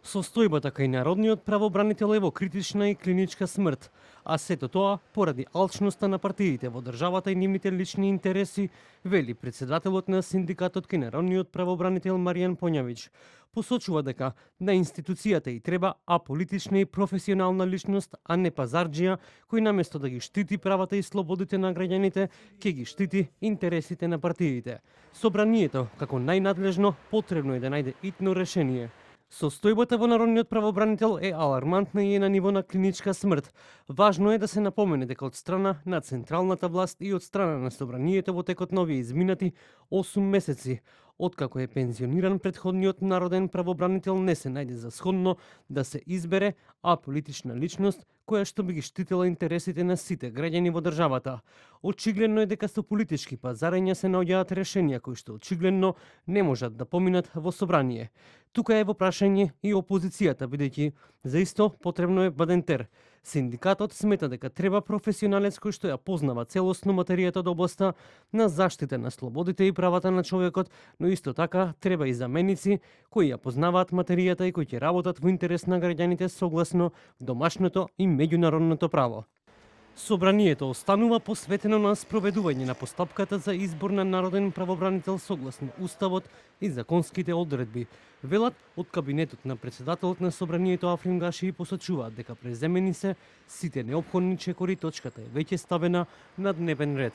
Состојбата кај народниот правобранител е во критична и клиничка смрт, а сето тоа поради алчноста на партиите во државата и нивните лични интереси, вели председателот на синдикатот кај народниот правобранител Маријан Поњавич. Посочува дека на институцијата и треба аполитична и професионална личност, а не пазарџија кој наместо да ги штити правата и слободите на граѓаните, ќе ги штити интересите на партиите. Собранието, како најнадлежно, потребно е да најде итно решение. Состојбата во народниот правобранител е алармантна и е на ниво на клиничка смрт. Важно е да се напомене дека од страна на централната власт и од страна на собранието во текот на овие изминати 8 месеци, откако е пензиониран претходниот народен правобранител, не се најде за сходно да се избере аполитична личност која што би ги штитила интересите на сите граѓани во државата. Очигледно е дека со политички пазарења се наоѓаат решенија кои што очигледно не можат да поминат во собрание. Тука е во прашање и опозицијата, бидејќи за исто потребно е бадентер. Синдикатот смета дека треба професионалец кој што ја познава целосно материјата од областа на заштита на слободите и правата на човекот, но исто така треба и заменици кои ја познаваат материјата и кои ќе работат во интерес на граѓаните согласно домашното и меѓународното право. Собранието останува посветено на спроведување на постапката за избор на народен правобранител согласно Уставот и законските одредби. Велат од кабинетот на председателот на собранието Африм Гаши и посочуваат дека преземени се сите неопходни чекори, точката е веќе ставена на дневен ред.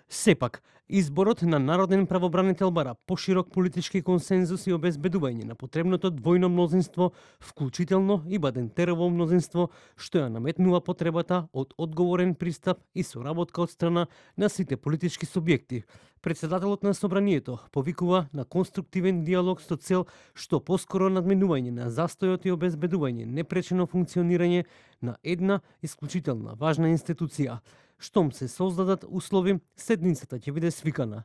Сепак, изборот на народен правобранител бара поширок политички консензус и обезбедување на потребното двојно мнозинство, вклучително и бадентерово мнозинство, што ја наметнува потребата од одговорен пристап и соработка од страна на сите политички субјекти. Председателот на собранието повикува на конструктивен диалог со цел што поскоро надменување на застојот и обезбедување непречено функционирање на една исклучителна важна институција. Штом се создадат услови, седницата ќе биде свикана.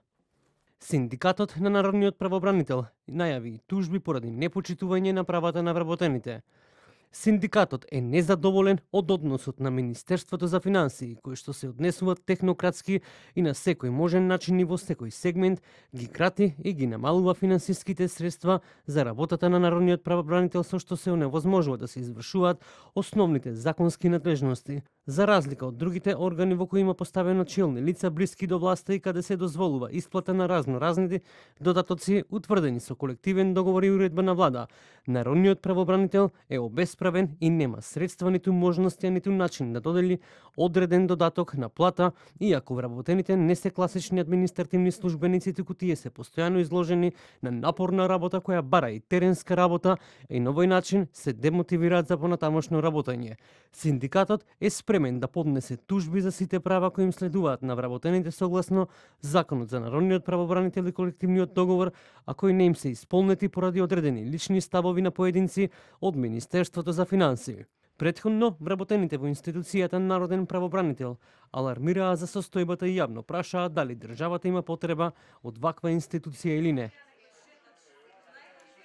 Синдикатот на народниот правобранител најави тужби поради непочитување на правата на вработените. Синдикатот е незадоволен од односот на Министерството за финансии, кои што се однесуваат технократски и на секој можен начин и во секој сегмент ги крати и ги намалува финансиските средства за работата на народниот правобранител, со што се оневозможува да се извршуваат основните законски надлежности. За разлика од другите органи во кои има поставено челни лица блиски до власта и каде се дозволува исплата на разни додатоци утврдени со колективен договор и уредба на влада, народниот правобранител е обесправен и нема средства, ниту можности, ниту начин да додели одреден додаток на плата, иако вработените не се класични административни службеници, туку тие се постојано изложени на напорна работа која бара и теренска работа и на овој начин се демотивираат за понатамошно работење. Синдикатот е спремен да поднесе тужби за сите права кои им следуваат на вработените согласно Законот за народниот правобранител и колективниот договор, а кои не им се исполнети поради одредени лични ставови на поединци од Министерството за финансии. Претходно, вработените во институцијата народен правобранител алармираа за состојбата и јавно прашаа дали државата има потреба од ваква институција или не.